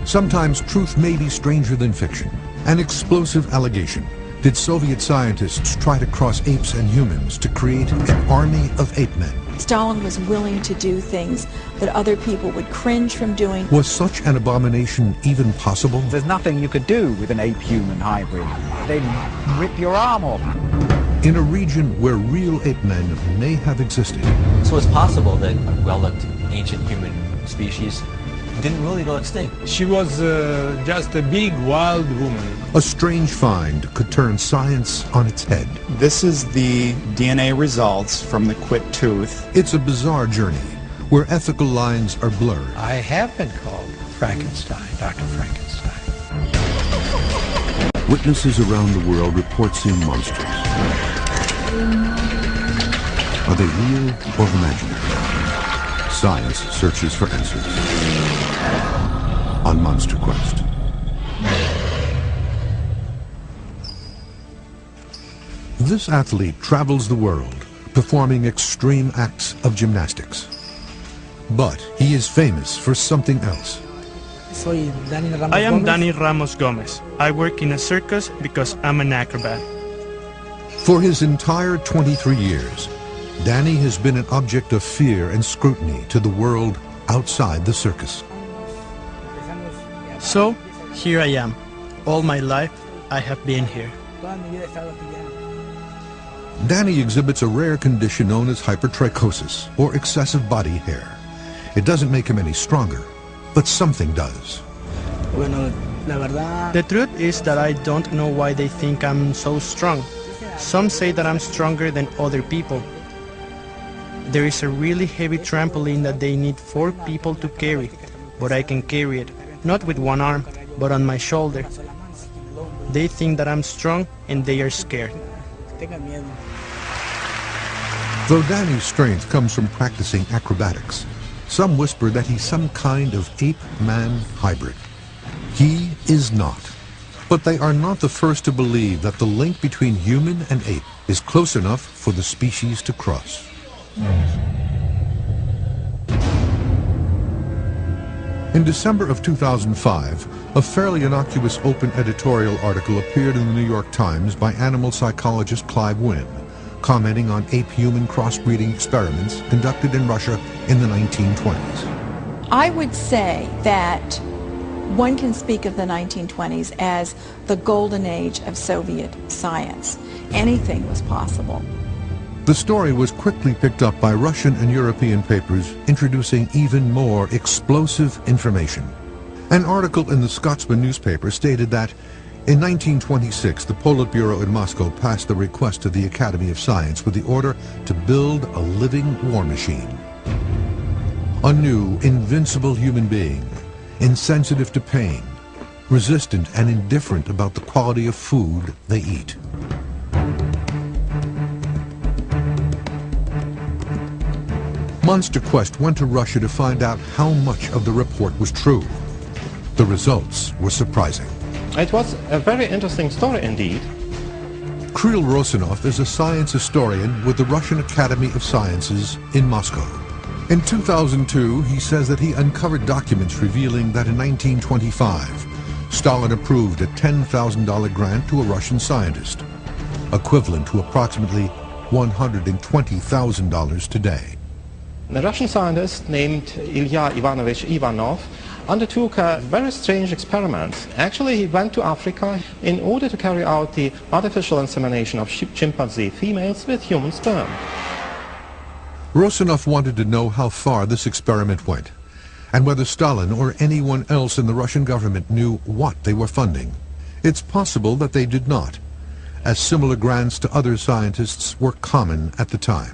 Sometimes truth may be stranger than fiction. An explosive allegation. Did Soviet scientists try to cross apes and humans to create an army of ape men? Stalin was willing to do things that other people would cringe from doing. Was such an abomination even possible? There's nothing you could do with an ape-human hybrid. They'd rip your arm off. In a region where real ape men may have existed. So it's possible that a well-looked ancient human species didn't really go extinct. She was just a big wild woman. A strange find could turn science on its head. This is the DNA results from the quit tooth. It's a bizarre journey where ethical lines are blurred. I have been called Frankenstein, Dr. Frankenstein. Witnesses around the world report seeing monsters. Are they real or imaginary? Science searches for answers on Monster Quest. This athlete travels the world, performing extreme acts of gymnastics. But he is famous for something else. I am Danny Ramos Gomez. I work in a circus because I'm an acrobat. For his entire 23 years, Danny has been an object of fear and scrutiny to the world outside the circus. So, here I am. All my life, I have been here. Danny exhibits a rare condition known as hypertrichosis, or excessive body hair. It doesn't make him any stronger, but something does. The truth is that I don't know why they think I'm so strong. Some say that I'm stronger than other people. There is a really heavy trampoline that they need 4 people to carry, but I can carry it, not with one arm, but on my shoulder. They think that I'm strong and they are scared. Though Danny's strength comes from practicing acrobatics, some whisper that he's some kind of ape-man hybrid. He is not. But they are not the first to believe that the link between human and ape is close enough for the species to cross. In December of 2005, a fairly innocuous open editorial article appeared in the New York Times by animal psychologist Clive Wynne, commenting on ape-human crossbreeding experiments conducted in Russia in the 1920s. I would say that one can speak of the 1920s as the golden age of Soviet science. Anything was possible. The story was quickly picked up by Russian and European papers, introducing even more explosive information. An article in the Scotsman newspaper stated that in 1926, the Politburo in Moscow passed the request to the Academy of Science with the order to build a living war machine. A new, invincible human being, insensitive to pain, resistant and indifferent about the quality of food they eat. Monster Quest went to Russia to find out how much of the report was true. The results were surprising. It was a very interesting story indeed. Kirill Rosanov is a science historian with the Russian Academy of Sciences in Moscow. In 2002, he says that he uncovered documents revealing that in 1925, Stalin approved a $10,000 grant to a Russian scientist, equivalent to approximately $120,000 today. The Russian scientist named Ilya Ivanovich Ivanov undertook a very strange experiment. Actually, he went to Africa in order to carry out the artificial insemination of chimpanzee females with human sperm. Rosanov wanted to know how far this experiment went, and whether Stalin or anyone else in the Russian government knew what they were funding. It's possible that they did not, as similar grants to other scientists were common at the time.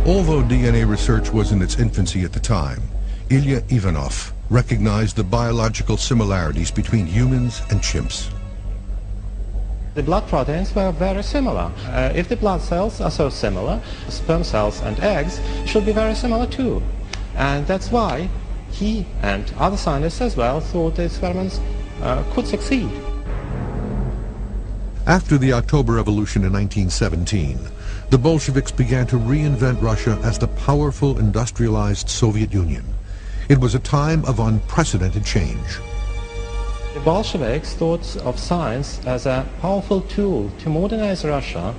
Although DNA research was in its infancy at the time, Ilya Ivanov recognized the biological similarities between humans and chimps. The blood proteins were very similar. If the blood cells are so similar, sperm cells and eggs should be very similar too. And that's why he and other scientists as well thought the experiments could succeed. After the October Revolution in 1917, the Bolsheviks began to reinvent Russia as the powerful industrialized Soviet Union. It was a time of unprecedented change. The Bolsheviks thought of science as a powerful tool to modernize Russia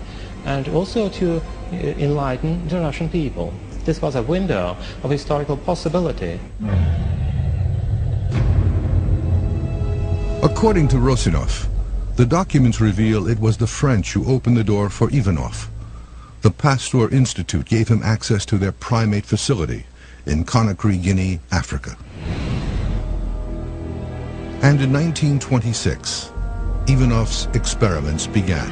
and also to enlighten the Russian people. This was a window of historical possibility. According to Rosinov, the documents reveal it was the French who opened the door for Ivanov. The Pasteur Institute gave him access to their primate facility in Conakry, Guinea, Africa. And in 1926, Ivanov's experiments began.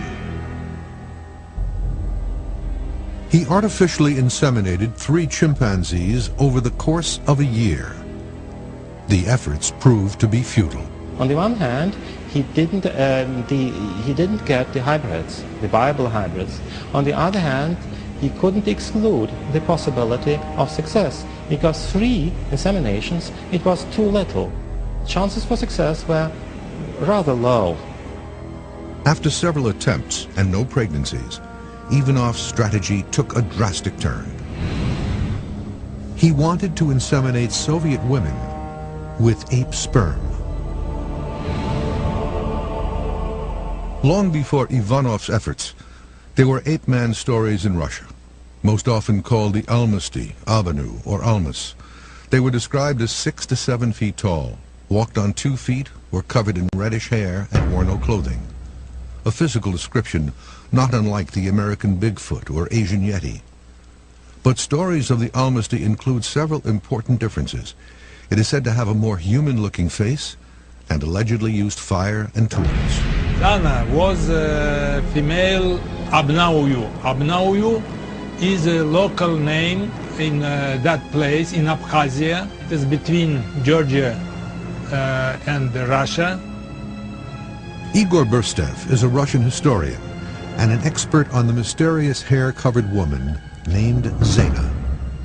He artificially inseminated 3 chimpanzees over the course of a year. The efforts proved to be futile. On the one hand, he didn't get the hybrids, the viable hybrids. On the other hand, he couldn't exclude the possibility of success, because 3 inseminations, it was too little. Chances for success were rather low. After several attempts and no pregnancies, Ivanov's strategy took a drastic turn. He wanted to inseminate Soviet women with ape sperm. Long before Ivanov's efforts, there were ape man stories in Russia, most often called the Almasty, Abanu, or Almas. They were described as 6 to 7 feet tall, walked on 2 feet, were covered in reddish hair, and wore no clothing. A physical description not unlike the American Bigfoot or Asian Yeti. But stories of the Almasty include several important differences. It is said to have a more human-looking face and allegedly used fire and tools. Dana was a female Abnauyu. Abnauyu is a local name in that place, in Abkhazia. It is between Georgia and Russia. Igor Burstev is a Russian historian and an expert on the mysterious hair-covered woman named Zena.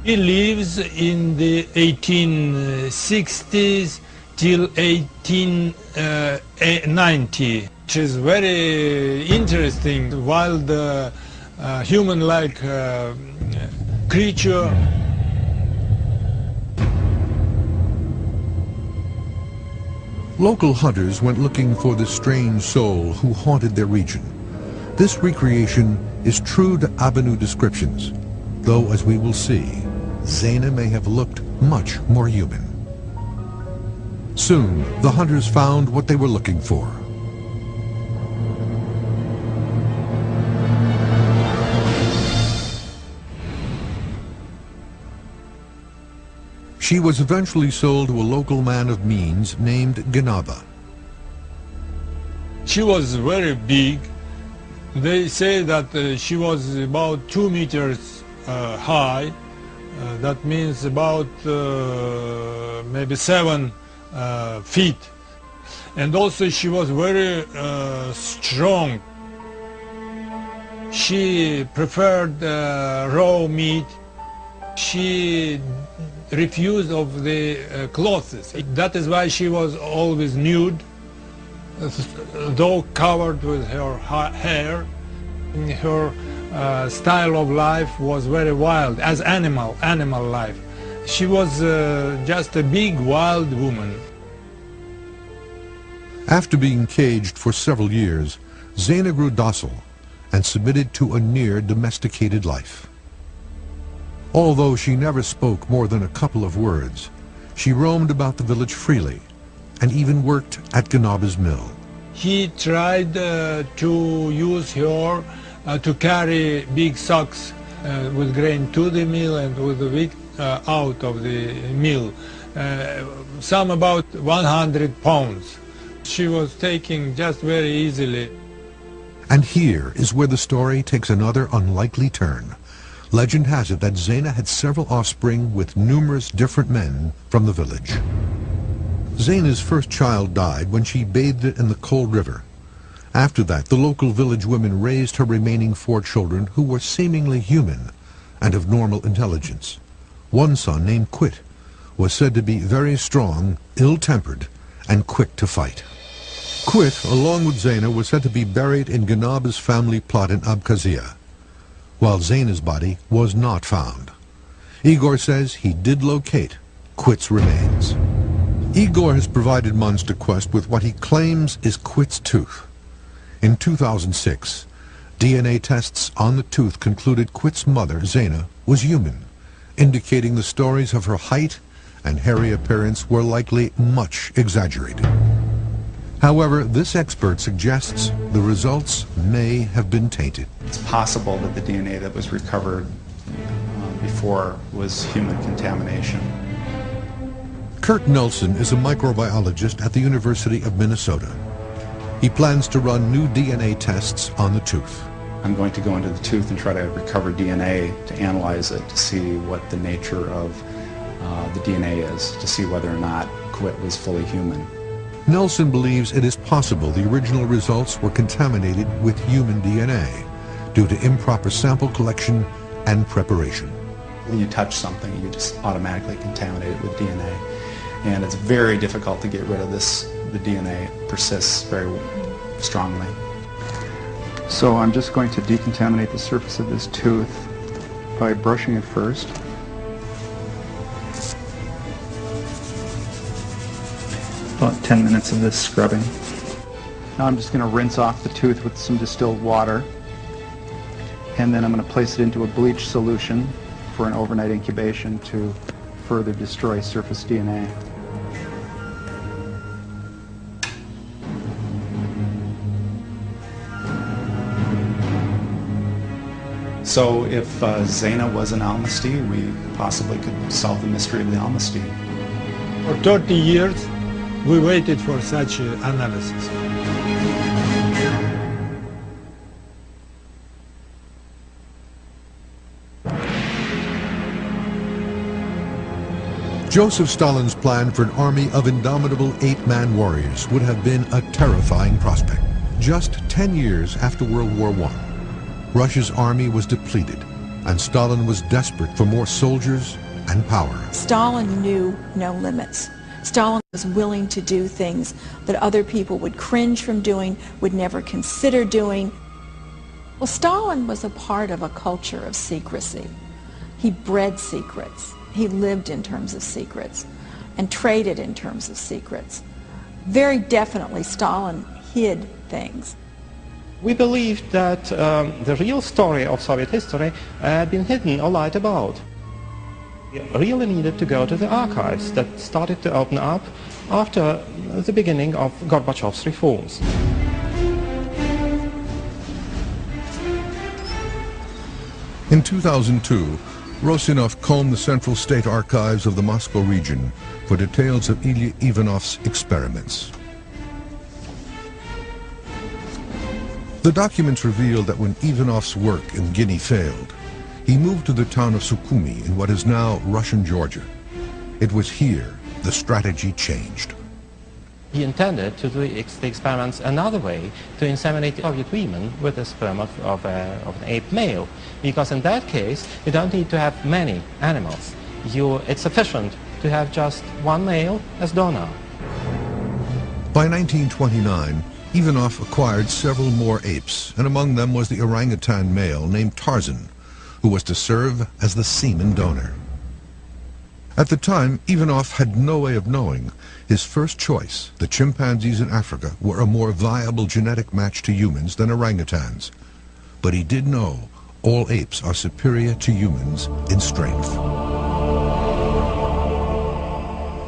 He lives in the 1860s till 1890. Which is very interesting, wild, human-like creature. Local hunters went looking for the strange soul who haunted their region. This recreation is true to Abanu descriptions, though, as we will see, Zena may have looked much more human. Soon, the hunters found what they were looking for. She was eventually sold to a local man of means named Genaba. She was very big. They say that she was about 2 meters high. That means about maybe 7 feet. And also she was very strong. She preferred raw meat. She refused of the clothes. That is why she was always nude, though covered with her hair. Her style of life was very wild, as animal life. She was just a big wild woman. After being caged for several years, Zena grew docile and submitted to a near domesticated life. Although she never spoke more than a couple of words, she roamed about the village freely and even worked at Genaba's mill. He tried to use her to carry big sacks with grain to the mill and with the wheat out of the mill, some about 100 pounds. She was taking just very easily. And here is where the story takes another unlikely turn. Legend has it that Zena had several offspring with numerous different men from the village. Zena's first child died when she bathed it in the cold river. After that, the local village women raised her remaining 4 children who were seemingly human and of normal intelligence. One son, named Quit, was said to be very strong, ill-tempered, and quick to fight. Quit, along with Zena, was said to be buried in Genaba's family plot in Abkhazia, while Zena's body was not found. Igor says he did locate Quit's remains. Igor has provided Monster Quest with what he claims is Quit's tooth. In 2006, DNA tests on the tooth concluded Quit's mother, Zena, was human, indicating the stories of her height and hairy appearance were likely much exaggerated. However, this expert suggests the results may have been tainted. It's possible that the DNA that was recovered before was human contamination. Kurt Nelson is a microbiologist at the University of Minnesota. He plans to run new DNA tests on the tooth. I'm going to go into the tooth and try to recover DNA to analyze it to see what the nature of the DNA is, to see whether or not Quit was fully human. Nelson believes it is possible the original results were contaminated with human DNA due to improper sample collection and preparation. When you touch something, you just automatically contaminate it with DNA. And it's very difficult to get rid of this. The DNA persists very strongly. So I'm just going to decontaminate the surface of this tooth by brushing it first. About 10 minutes of this scrubbing. Now I'm just going to rinse off the tooth with some distilled water, and then I'm going to place it into a bleach solution for an overnight incubation to further destroy surface DNA. So if Zena was an Almastee, we possibly could solve the mystery of the Almastee. For 30 years, we waited for such analysis. Joseph Stalin's plan for an army of indomitable eight-man warriors would have been a terrifying prospect. Just 10 years after World War I, Russia's army was depleted, and Stalin was desperate for more soldiers and power. Stalin knew no limits. Stalin was willing to do things that other people would cringe from doing, would never consider doing. Well, Stalin was a part of a culture of secrecy. He bred secrets. He lived in terms of secrets and traded in terms of secrets. Very definitely, Stalin hid things. We believed that the real story of Soviet history had been hidden or lied about. We really needed to go to the archives that started to open up after the beginning of Gorbachev's reforms. In 2002, Rosinov combed the Central State Archives of the Moscow region for details of Ilya Ivanov's experiments. The documents revealed that when Ivanov's work in Guinea failed, he moved to the town of Sukhumi in what is now Russian Georgia. It was here the strategy changed. He intended to do the experiments another way, to inseminate Soviet women with the sperm of an ape male, because in that case you don't need to have many animals. It's sufficient to have just one male as donor. By 1929, Ivanov acquired several more apes, and among them was the orangutan male named Tarzan, who was to serve as the semen donor. At the time, Ivanov had no way of knowing his first choice, the chimpanzees in Africa, were a more viable genetic match to humans than orangutans. But he did know all apes are superior to humans in strength.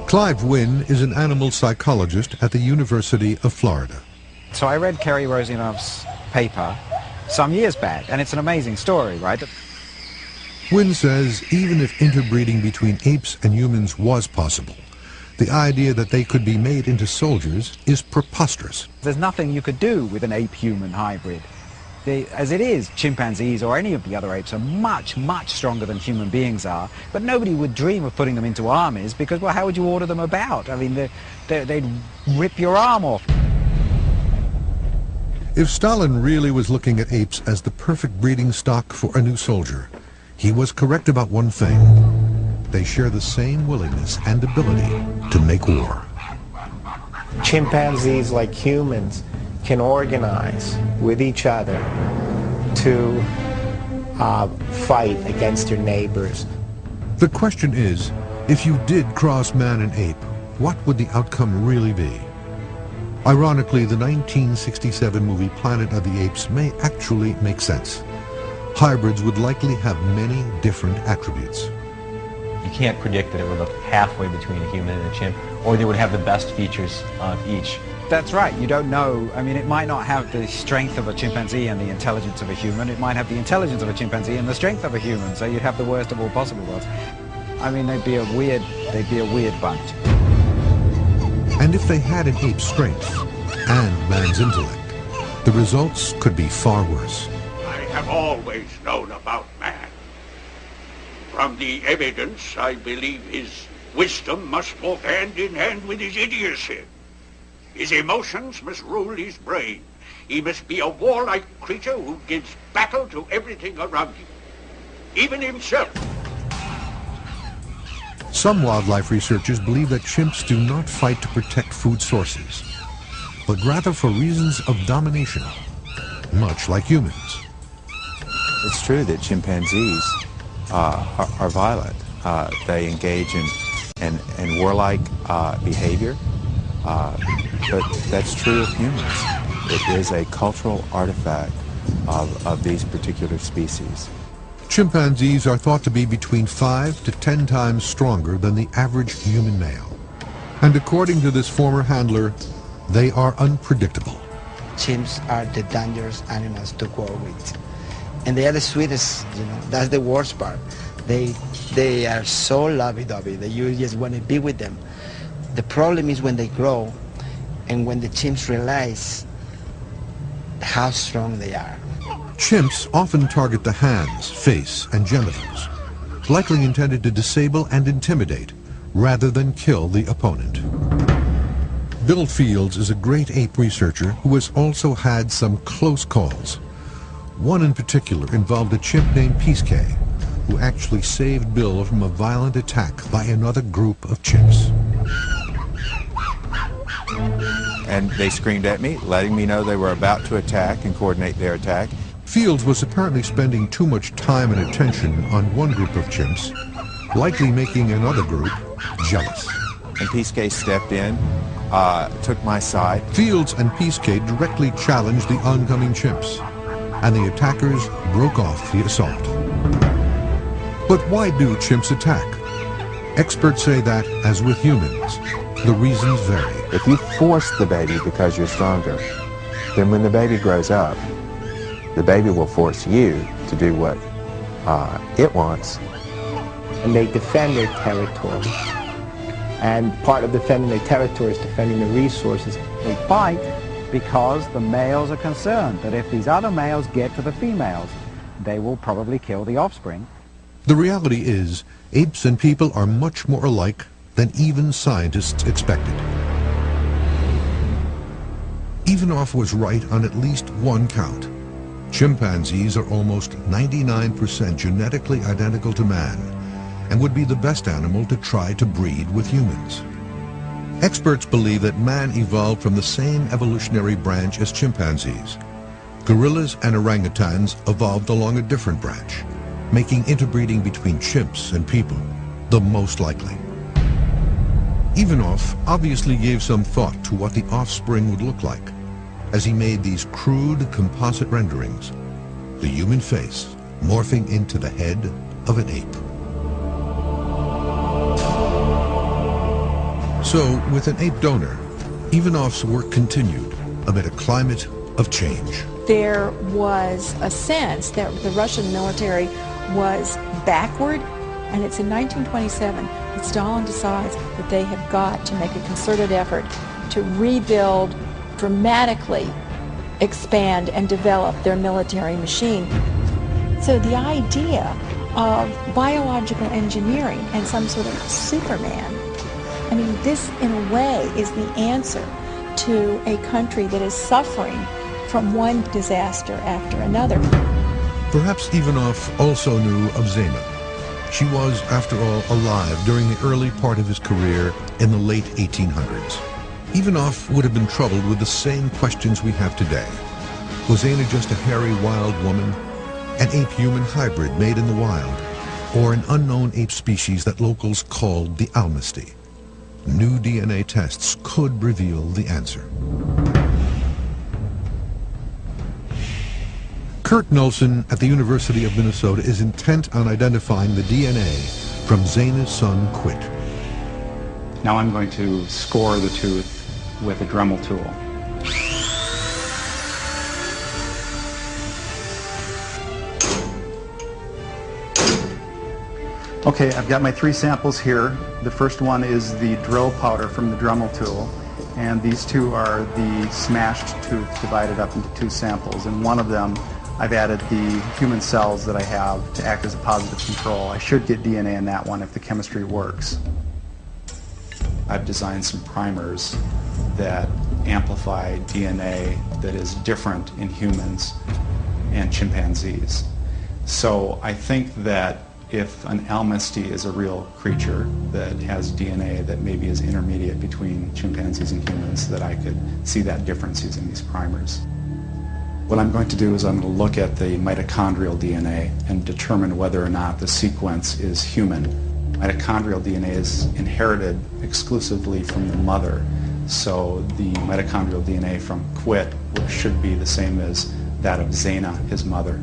Clive Wynne is an animal psychologist at the University of Florida. So I read Kerry Rosinov's paper some years back, and it's an amazing story, right? Wynne says even if interbreeding between apes and humans was possible, the idea that they could be made into soldiers is preposterous. There's nothing you could do with an ape-human hybrid. As it is, chimpanzees or any of the other apes are much, much stronger than human beings are, but nobody would dream of putting them into armies because, well, how would you order them about? I mean, they'd rip your arm off. If Stalin really was looking at apes as the perfect breeding stock for a new soldier, he was correct about one thing. They share the same willingness and ability to make war. Chimpanzees, like humans, can organize with each other to fight against their neighbors. The question is If you did cross man and ape, what would the outcome really be? Ironically, the 1967 movie Planet of the Apes may actually make sense. Hybrids would likely have many different attributes. You can't predict that it would look halfway between a human and a chimp, or they would have the best features of each. That's right. You don't know. I mean, it might not have the strength of a chimpanzee and the intelligence of a human. It might have the intelligence of a chimpanzee and the strength of a human. So you'd have the worst of all possible worlds. I mean, they'd be a weird bunch. And if they had an ape's strength and man's intellect, the results could be far worse. I have always known about man. From the evidence, I believe his wisdom must walk hand in hand with his idiocy. His emotions must rule his brain. He must be a warlike creature who gives battle to everything around him, even himself. Some wildlife researchers believe that chimps do not fight to protect food sources, but rather for reasons of domination, much like humans. It's true that chimpanzees are violent. They engage in warlike behavior. But that's true of humans. It is a cultural artifact of these particular species. Chimpanzees are thought to be between 5 to 10 times stronger than the average human male. And according to this former handler, they are unpredictable. Chimps are the dangerous animals to work with. And they are the sweetest, that's the worst part. They are so lovey-dovey that you just want to be with them. The problem is when they grow and when the chimps realize how strong they are. Chimps often target the hands, face, and genitals, likely intended to disable and intimidate rather than kill the opponent. Bill Fields is a great ape researcher who has also had some close calls. One in particular involved a chimp named Peace-K, who actually saved Bill from a violent attack by another group of chimps. And they screamed at me, letting me know they were about to attack and coordinate their attack. Fields was apparently spending too much time and attention on one group of chimps, likely making another group jealous. And Peace-K stepped in, took my side. Fields and Peace-K directly challenged the oncoming chimps, and the attackers broke off the assault. But why do chimps attack? Experts say that, as with humans, the reasons vary. If you force the baby because you're stronger, then when the baby grows up, the baby will force you to do what it wants. And they defend their territory. And part of defending their territory is defending the resources. They fight because the males are concerned that if these other males get to the females, they will probably kill the offspring. The reality is, apes and people are much more alike than even scientists expected. Evanoff was right on at least one count. Chimpanzees are almost 99% genetically identical to man and would be the best animal to try to breed with humans. Experts believe that man evolved from the same evolutionary branch as chimpanzees. Gorillas and orangutans evolved along a different branch, making interbreeding between chimps and people the most likely. Evanoff obviously gave some thought to what the offspring would look like as he made these crude composite renderings, the human face morphing into the head of an ape. So, with an ape donor, Evanoff's work continued amid a climate of change. There was a sense that the Russian military was backward, and it's in 1927 that Stalin decides that they have got to make a concerted effort to rebuild, dramatically expand and develop their military machine. So the idea of biological engineering and some sort of Superman, I mean, this in a way is the answer to a country that is suffering from one disaster after another. Perhaps Evanoff also knew of Zema. She was, after all, alive during the early part of his career in the late 1800s. Evanoff would have been troubled with the same questions we have today. Was Zena just a hairy wild woman? An ape-human hybrid made in the wild? or an unknown ape species that locals called the Almasty? New DNA tests could reveal the answer. Kurt Nolson at the University of Minnesota is intent on identifying the DNA from Zena's son, Quit. Now I'm going to score the tooth with a Dremel tool. Okay, I've got my 3 samples here. The first one is the drill powder from the Dremel tool, and these 2 are the smashed tooth divided up into 2 samples, and one of them I've added the human cells that I have to act as a positive control. I should get DNA in that one if the chemistry works. I've designed some primers that amplify DNA that is different in humans and chimpanzees. So I think that if an Almasty is a real creature that has DNA that maybe is intermediate between chimpanzees and humans, that I could see that difference using these primers. What I'm going to do is I'm going to look at the mitochondrial DNA and determine whether or not the sequence is human. Mitochondrial DNA is inherited exclusively from the mother, so the mitochondrial DNA from Quit should be the same as that of Zena, his mother.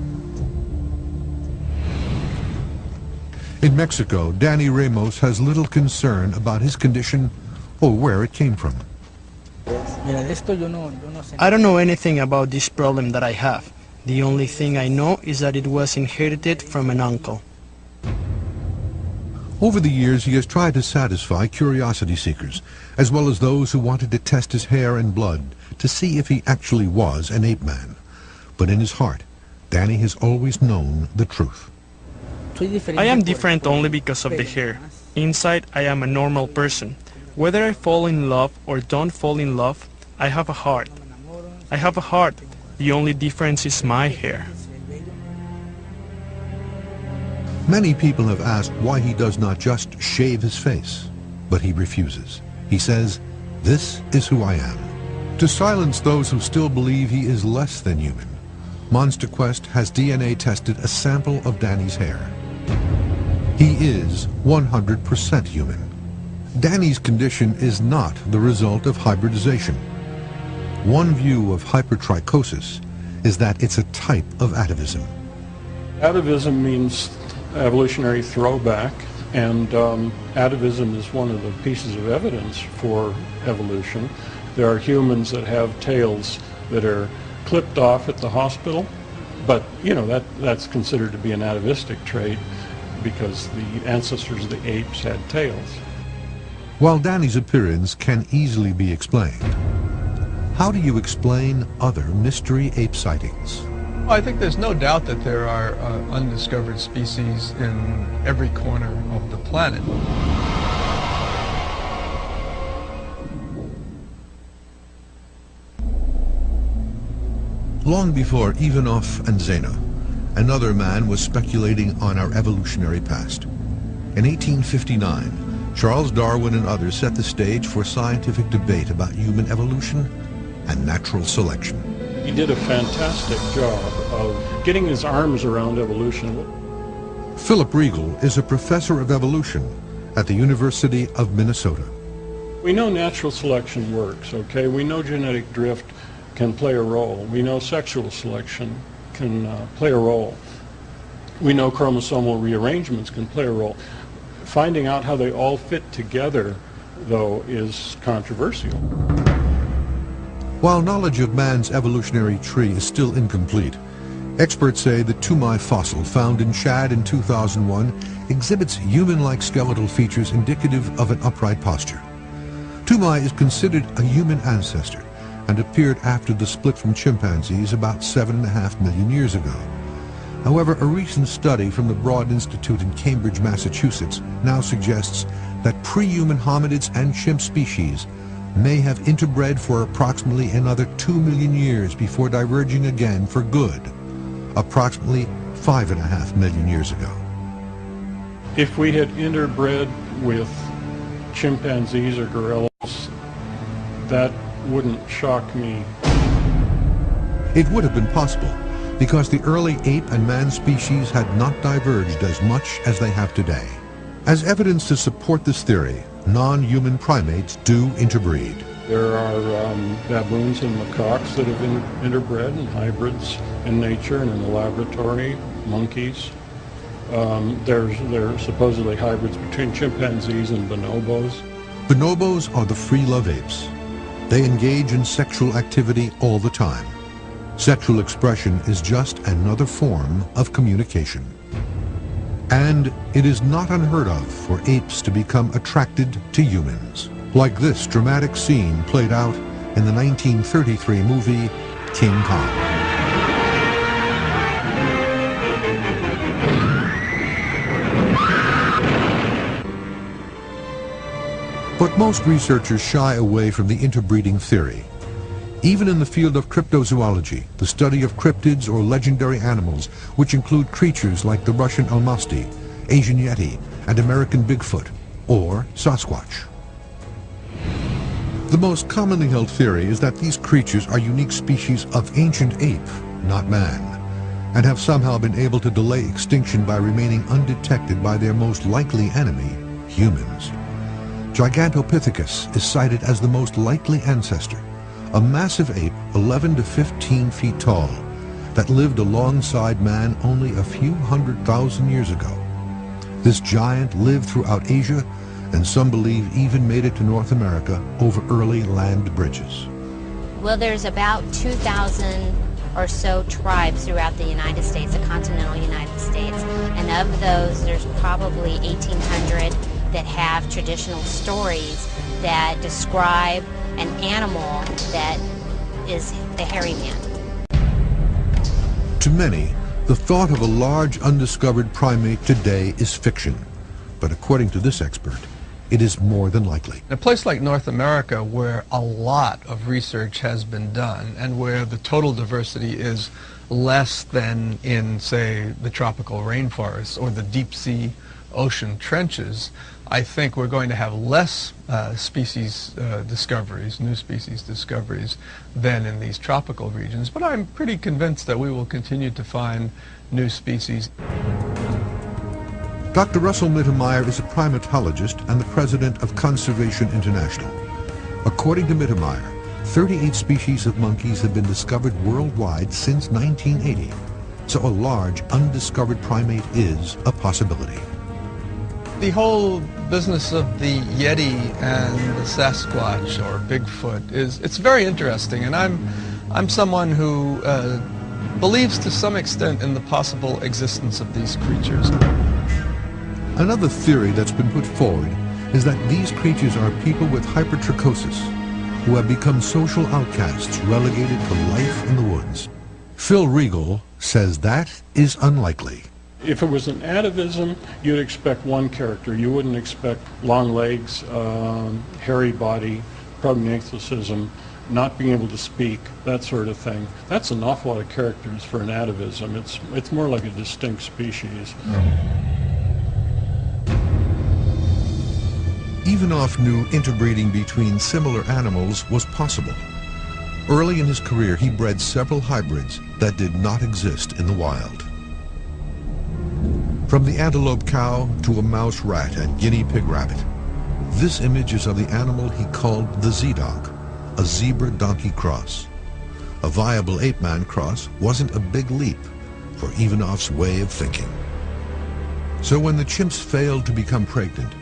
In Mexico, Danny Ramos has little concern about his condition or where it came from. I don't know anything about this problem that I have. The only thing I know is that it was inherited from an uncle. Over the years, he has tried to satisfy curiosity seekers, as well as those who wanted to test his hair and blood to see if he actually was an ape man. But in his heart, Danny has always known the truth. I am different only because of the hair. Inside, I am a normal person. Whether I fall in love or don't fall in love, I have a heart. I have a heart. The only difference is my hair. Many people have asked why he does not just shave his face, but he refuses. He says, "This is who I am." To silence those who still believe he is less than human, Monster Quest has DNA tested a sample of Danny's hair. He is 100% human. Danny's condition is not the result of hybridization. One view of hypertrichosis is that it's a type of atavism. Atavism means evolutionary throwback, and atavism is one of the pieces of evidence for evolution. There are humans that have tails that are clipped off at the hospital, but you know that's considered to be an atavistic trait because the ancestors of the apes had tails. While Danny's appearance can easily be explained, how do you explain other mystery ape sightings? I think there's no doubt that there are undiscovered species in every corner of the planet. Long before Ivanov and Zena, another man was speculating on our evolutionary past. In 1859, Charles Darwin and others set the stage for scientific debate about human evolution and natural selection. He did a fantastic job of getting his arms around evolution. Philip Riegel is a professor of evolution at the University of Minnesota. We know natural selection works, okay? We know genetic drift can play a role. We know sexual selection can play a role. We know chromosomal rearrangements can play a role. Finding out how they all fit together, though, is controversial. While knowledge of man's evolutionary tree is still incomplete, experts say the Tumai fossil found in Chad in 2001 exhibits human-like skeletal features indicative of an upright posture. Tumai is considered a human ancestor and appeared after the split from chimpanzees about 7.5 million years ago. However, a recent study from the Broad Institute in Cambridge, Massachusetts now suggests that pre-human hominids and chimp species may have interbred for approximately another 2 million years before diverging again for good, approximately 5.5 million years ago. If we had interbred with chimpanzees or gorillas, that wouldn't shock me. It would have been possible. because the early ape and man species had not diverged as much as they have today. As evidence to support this theory, non-human primates do interbreed. There are baboons and macaques that have interbred and hybrids in nature and in the laboratory, monkeys. There are supposedly hybrids between chimpanzees and bonobos. Bonobos are the free-love apes. They engage in sexual activity all the time. Sexual expression is just another form of communication. And it is not unheard of for apes to become attracted to humans, like this dramatic scene played out in the 1933 movie King Kong. But most researchers shy away from the interbreeding theory. Even in the field of cryptozoology, the study of cryptids or legendary animals, which include creatures like the Russian Almasty, Asian Yeti, and American Bigfoot, or Sasquatch. The most commonly held theory is that these creatures are unique species of ancient ape, not man, and have somehow been able to delay extinction by remaining undetected by their most likely enemy, humans. Gigantopithecus is cited as the most likely ancestor, a massive ape 11 to 15 feet tall that lived alongside man only a few 100,000 years ago. This giant lived throughout Asia, and some believe even made it to North America over early land bridges. Well, there's about 2,000 or so tribes throughout the United States, the continental United States, and of those, there's probably 1,800 that have traditional stories that describe an animal that is the hairy man. To many, the thought of a large undiscovered primate today is fiction, but according to this expert, it is more than likely. In a place like North America, where a lot of research has been done and where the total diversity is less than in, say, the tropical rainforests or the deep sea ocean trenches, I think we're going to have less species discoveries, new species discoveries, than in these tropical regions. But I'm pretty convinced that we will continue to find new species. Dr. Russell Mittermeier is a primatologist and the president of Conservation International. According to Mittermeier, 38 species of monkeys have been discovered worldwide since 1980. So a large undiscovered primate is a possibility. The whole business of the Yeti and the Sasquatch or Bigfoot it's very interesting, and I'm someone who believes to some extent in the possible existence of these creatures. Another theory that's been put forward is that these creatures are people with hypertrichosis who have become social outcasts relegated to life in the woods. Phil Regal says that is unlikely. If it was an atavism, you'd expect one character. You wouldn't expect long legs, hairy body, prognathism, not being able to speak, that sort of thing. That's an awful lot of characters for an atavism. It's more like a distinct species. Evanoff knew interbreeding between similar animals was possible. Early in his career, he bred several hybrids that did not exist in the wild. From the antelope cow to a mouse rat and guinea pig rabbit, this image is of the animal he called the Z-dog, a zebra-donkey cross. A viable ape-man cross wasn't a big leap for Evanoff's way of thinking. So when the chimps failed to become pregnant,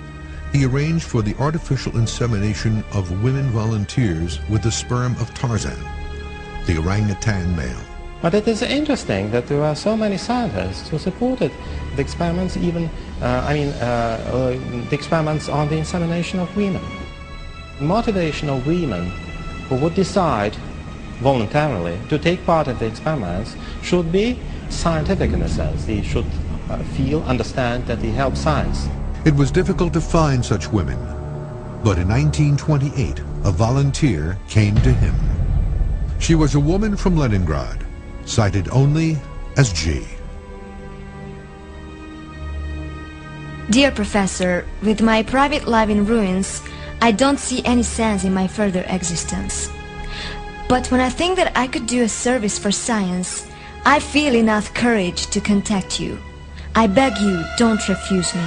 he arranged for the artificial insemination of women volunteers with the sperm of Tarzan, the orangutan male. But it is interesting that there are so many scientists who supported the experiments, even, the experiments on the insemination of women. The motivation of women who would decide voluntarily to take part in the experiments should be scientific in a sense. They should feel, understand that they help science. It was difficult to find such women, but in 1928, a volunteer came to him. She was a woman from Leningrad, cited only as G. Dear Professor, with my private life in ruins, I don't see any sense in my further existence. But when I think that I could do a service for science, I feel enough courage to contact you. I beg you, don't refuse me.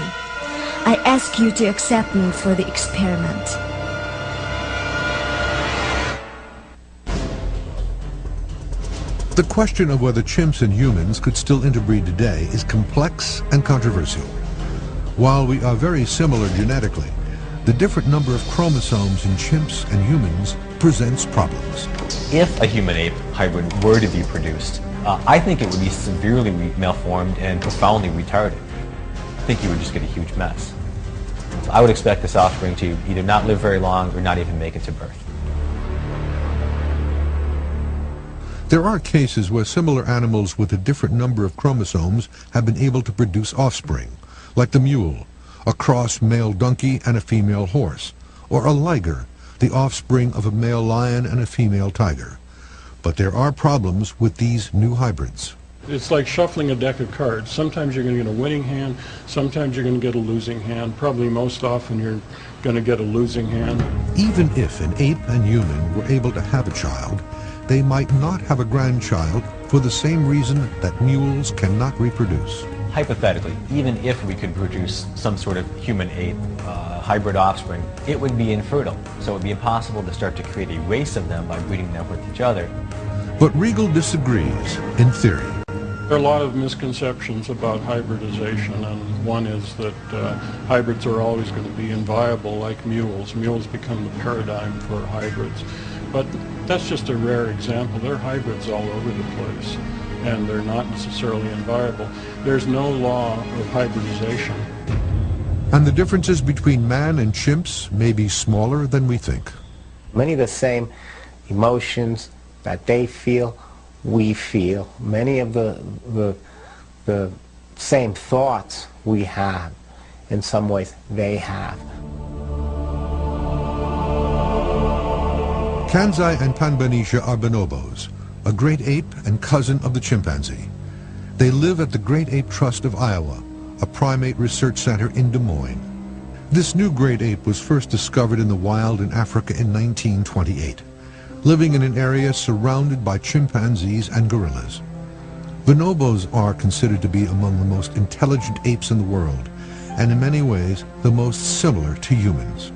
I ask you to accept me for the experiment. The question of whether chimps and humans could still interbreed today is complex and controversial. While we are very similar genetically, the different number of chromosomes in chimps and humans presents problems. If a human-ape hybrid were to be produced, I think it would be severely malformed and profoundly retarded. I think you would just get a huge mess. So I would expect this offspring to either not live very long or not even make it to birth. There are cases where similar animals with a different number of chromosomes have been able to produce offspring, like the mule, a cross male donkey and a female horse, or a liger, the offspring of a male lion and a female tiger. But there are problems with these new hybrids. It's like shuffling a deck of cards. Sometimes you're going to get a winning hand, sometimes you're going to get a losing hand. Probably most often you're going to get a losing hand. Even if an ape and human were able to have a child, they might not have a grandchild for the same reason that mules cannot reproduce. Hypothetically, even if we could produce some sort of human-ape hybrid offspring, it would be infertile. So it would be impossible to start to create a race of them by breeding them with each other. But Regal disagrees, in theory. There are a lot of misconceptions about hybridization, and one is that hybrids are always going to be inviable like mules. Mules become the paradigm for hybrids. But that's just a rare example. There are hybrids all over the place, and they're not necessarily inviable. There's no law of hybridization. And the differences between man and chimps may be smaller than we think. Many of the same emotions that they feel, we feel. Many of the same thoughts we have, in some ways, they have. Kanzai and Tanbanisha are bonobos, a great ape and cousin of the chimpanzee. They live at the Great Ape Trust of Iowa, a primate research center in Des Moines. This new great ape was first discovered in the wild in Africa in 1928, living in an area surrounded by chimpanzees and gorillas. Bonobos are considered to be among the most intelligent apes in the world, and in many ways the most similar to humans.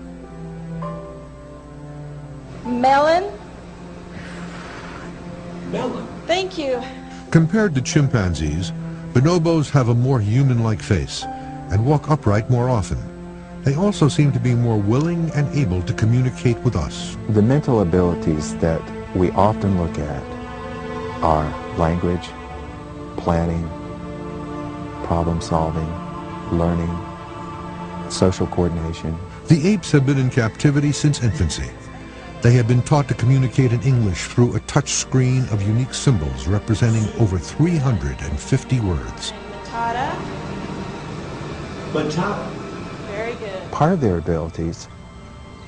Melon? Melon. Thank you. Compared to chimpanzees, bonobos have a more human-like face and walk upright more often. They also seem to be more willing and able to communicate with us. The mental abilities that we often look at are language, planning, problem solving, learning, social coordination. The apes have been in captivity since infancy. They have been taught to communicate in English through a touch screen of unique symbols representing over 350 words. Batata. Batata. Very good. Part of their abilities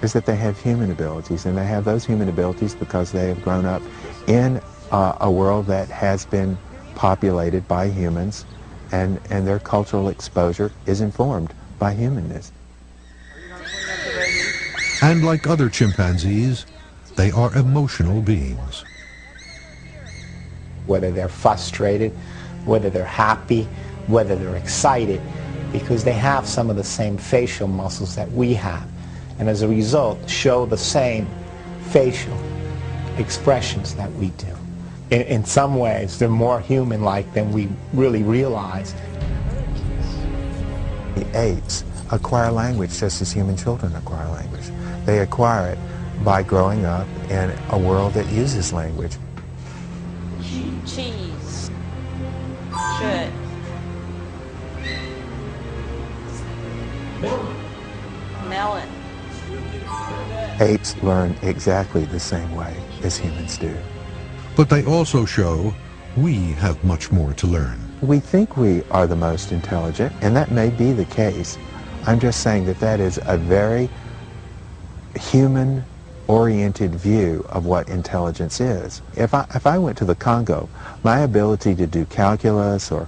is that they have human abilities, and they have those human abilities because they have grown up in a world that has been populated by humans, and their cultural exposure is informed by humanness. And like other chimpanzees, they are emotional beings. Whether they're frustrated, whether they're happy, whether they're excited, because they have some of the same facial muscles that we have, and as a result show the same facial expressions that we do. In some ways, they're more human-like than we really realize. The apes acquire language just as human children acquire language. They acquire it by growing up in a world that uses language. Cheese. Good. Melon. Apes learn exactly the same way as humans do. But they also show we have much more to learn. We think we are the most intelligent, and that may be the case. I'm just saying that that is a very human-oriented view of what intelligence is. If I went to the Congo, my ability to do calculus or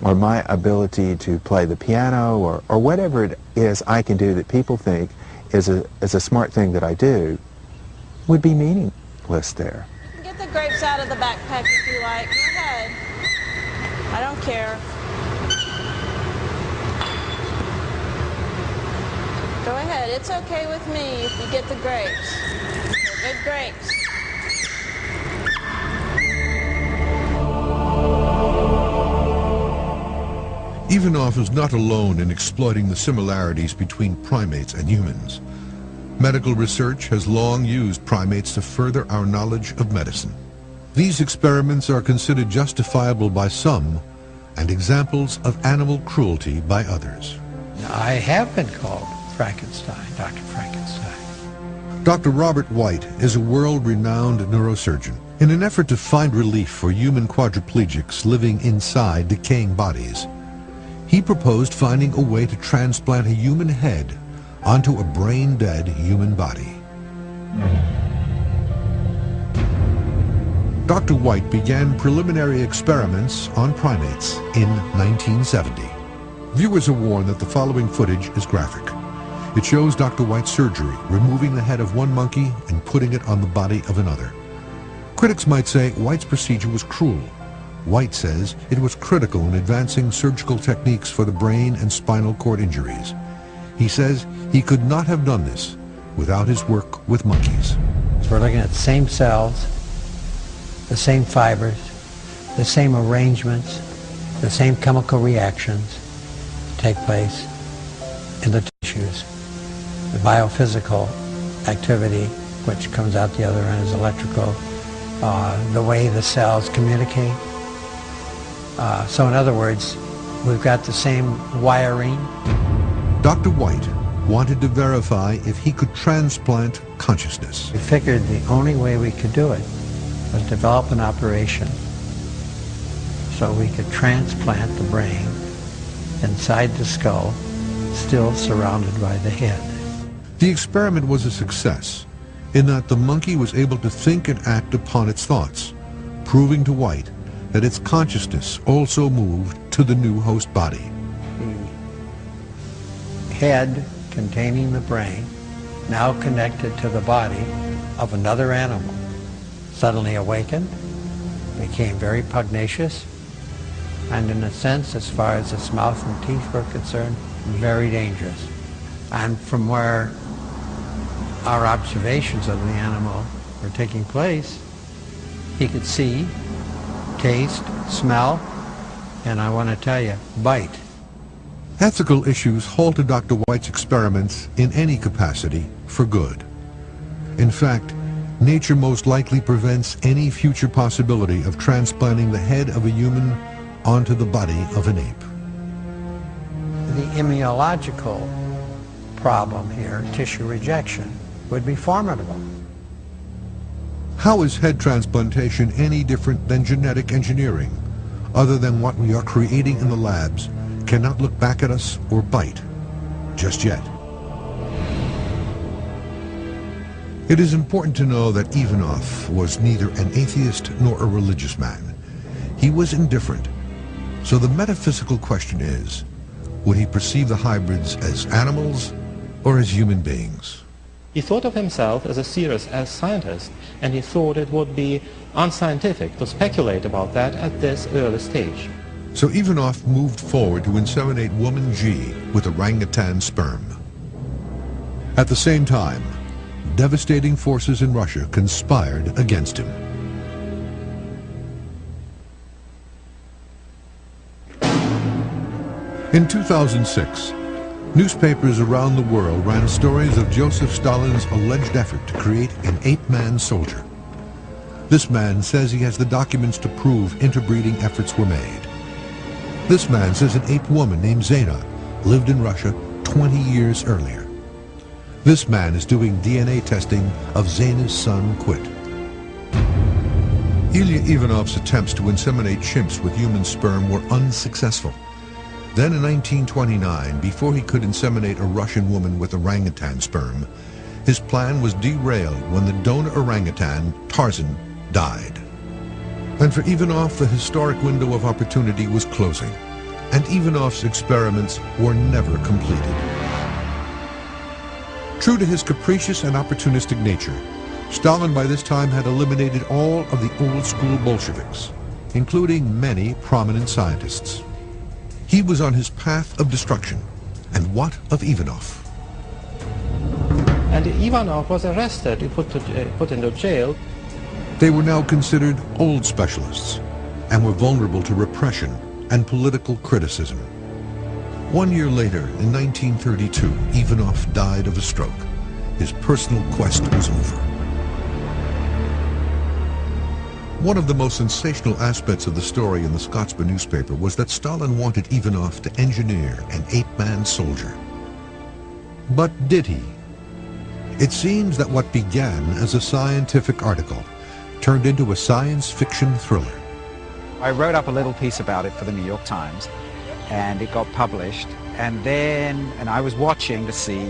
my ability to play the piano or whatever it is I can do that people think is a smart thing that I do would be meaningless there. Get the grapes out of the backpack if you like. Go ahead. I don't care. Go ahead. It's okay with me if you get the grapes. They're good grapes. Ivanov is not alone in exploiting the similarities between primates and humans. Medical research has long used primates to further our knowledge of medicine. These experiments are considered justifiable by some and examples of animal cruelty by others. I have been called Frankenstein, Dr. Frankenstein. Dr. Robert White is a world-renowned neurosurgeon. In an effort to find relief for human quadriplegics living inside decaying bodies, he proposed finding a way to transplant a human head onto a brain-dead human body. Dr. White began preliminary experiments on primates in 1970. Viewers are warned that the following footage is graphic. It shows Dr. White's surgery, removing the head of one monkey and putting it on the body of another. Critics might say White's procedure was cruel. White says it was critical in advancing surgical techniques for the brain and spinal cord injuries. He says he could not have done this without his work with monkeys. So we're looking at the same cells, the same fibers, the same arrangements, the same chemical reactions take place in the tissues. The biophysical activity, which comes out the other end, is electrical. The way the cells communicate. So in other words, we've got the same wiring. Dr. White wanted to verify if he could transplant consciousness. We figured the only way we could do it was develop an operation so we could transplant the brain inside the skull, still surrounded by the head. The experiment was a success in that the monkey was able to think and act upon its thoughts, proving to White that its consciousness also moved to the new host body. The head containing the brain, now connected to the body of another animal, suddenly awakened, became very pugnacious, and in a sense, as far as its mouth and teeth were concerned, very dangerous. And from where our observations of the animal were taking place, he could see, taste, smell, and I want to tell you, bite. Ethical issues halted Dr. White's experiments in any capacity for good. In fact, nature most likely prevents any future possibility of transplanting the head of a human onto the body of an ape. The immunological problem here, tissue rejection, would be formidable. How is head transplantation any different than genetic engineering, other than what we are creating in the labs cannot look back at us or bite, just yet? It is important to know that Ivanov was neither an atheist nor a religious man. He was indifferent. So the metaphysical question is, would he perceive the hybrids as animals or as human beings? He thought of himself as a serious scientist, and he thought it would be unscientific to speculate about that at this early stage. So Ivanov moved forward to inseminate woman G with orangutan sperm. At the same time, devastating forces in Russia conspired against him. In 2006, newspapers around the world ran stories of Joseph Stalin's alleged effort to create an ape-man soldier. This man says he has the documents to prove interbreeding efforts were made. This man says an ape woman named Zena lived in Russia 20 years earlier. This man is doing DNA testing of Zena's son, Quit. Ilya Ivanov's attempts to inseminate chimps with human sperm were unsuccessful. Then in 1929, before he could inseminate a Russian woman with orangutan sperm, his plan was derailed when the donor orangutan, Tarzan, died. And for Ivanov, the historic window of opportunity was closing, and Ivanov's experiments were never completed. True to his capricious and opportunistic nature, Stalin by this time had eliminated all of the old-school Bolsheviks. including many prominent scientists. He was on his path of destruction. And what of Ivanov? And Ivanov was arrested and put into jail. They were now considered old specialists and were vulnerable to repression and political criticism. 1 year later, in 1932, Ivanov died of a stroke. His personal quest was over. One of the most sensational aspects of the story in the Scotsman newspaper was that Stalin wanted Ivanov to engineer an ape-man soldier. But did he? It seems that what began as a scientific article turned into a science fiction thriller. I wrote up a little piece about it for the New York Times, and it got published. And I was watching to see,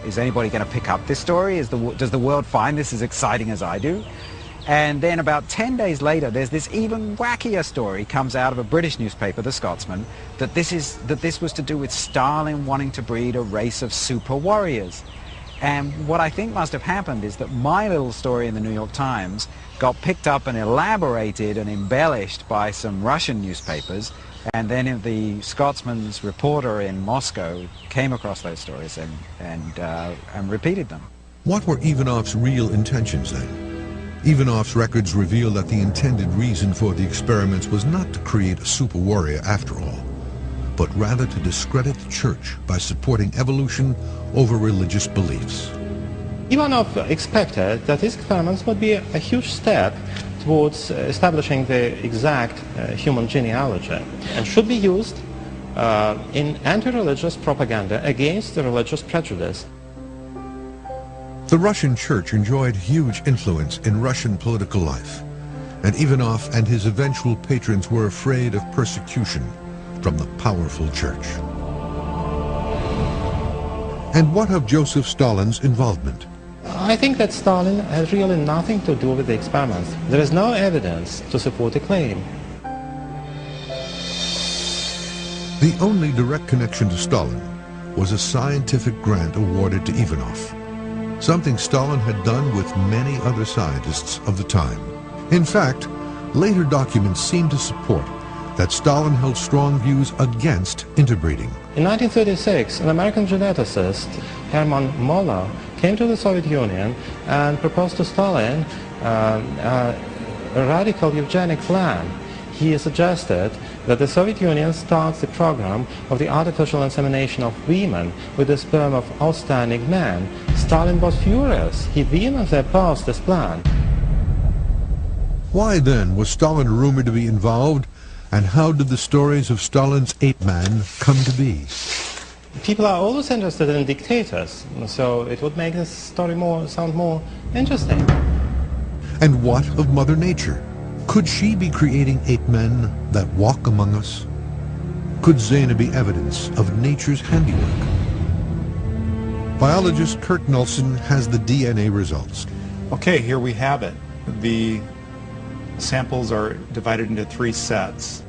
is anybody going to pick up this story? Does the world find this as exciting as I do? And then about 10 days later, there's this even wackier story comes out of a British newspaper, The Scotsman, that this was to do with Stalin wanting to breed a race of super warriors. And what I think must have happened is that my little story in the New York Times got picked up and elaborated and embellished by some Russian newspapers, and then the Scotsman's reporter in Moscow came across those stories and repeated them. What were Ivanov's real intentions then? Ivanov's records reveal that the intended reason for the experiments was not to create a super warrior after all, but rather to discredit the church by supporting evolution over religious beliefs. Ivanov expected that these experiments would be a huge step towards establishing the exact human genealogy and should be used in anti-religious propaganda against the religious prejudice. The Russian church enjoyed huge influence in Russian political life, and Ivanov and his eventual patrons were afraid of persecution from the powerful church. And what of Joseph Stalin's involvement? I think that Stalin had really nothing to do with the experiments. There is no evidence to support the claim. The only direct connection to Stalin was a scientific grant awarded to Ivanov, something Stalin had done with many other scientists of the time. In fact, later documents seem to support that Stalin held strong views against interbreeding. In 1936, an American geneticist, Hermann Muller, came to the Soviet Union and proposed to Stalin a radical eugenic plan. He suggested that the Soviet Union starts the program of the artificial insemination of women with the sperm of outstanding men. Stalin was furious. He vehemently opposed this plan. Why then was Stalin rumored to be involved, and how did the stories of Stalin's ape-man come to be? People are always interested in dictators, so it would make this story sound more interesting. And what of Mother Nature? Could she be creating ape-men that walk among us? Could Zena be evidence of nature's handiwork? Biologist Kurt Nelson has the DNA results. Okay, here we have it. The samples are divided into 3 sets.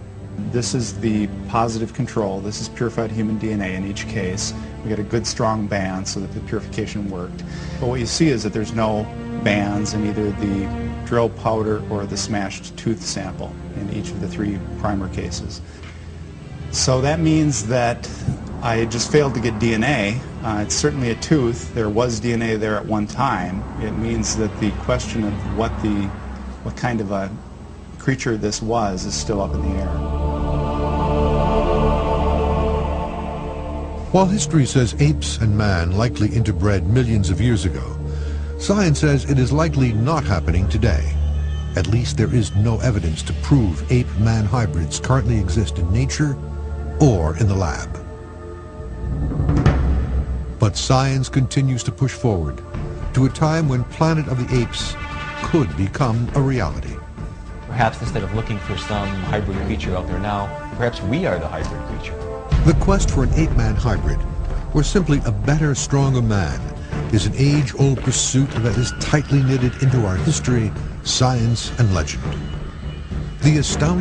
This is the positive control. This is purified human DNA in each case. We got a good strong band so that the purification worked. But what you see is that there's no bands in either the drill powder or the smashed tooth sample in each of the 3 primer cases. So that means that I just failed to get DNA. It's certainly a tooth. There was DNA there at one time. It means that the question of what kind of a creature this was is still up in the air. While history says apes and man likely interbred millions of years ago, science says it is likely not happening today. At least there is no evidence to prove ape-man hybrids currently exist in nature or in the lab. But science continues to push forward to a time when Planet of the Apes could become a reality. Perhaps instead of looking for some hybrid creature out there now, perhaps we are the hybrid creature. The quest for an ape-man hybrid, or simply a better, stronger man, is an age-old pursuit that is tightly knitted into our history, science, and legend. The astounding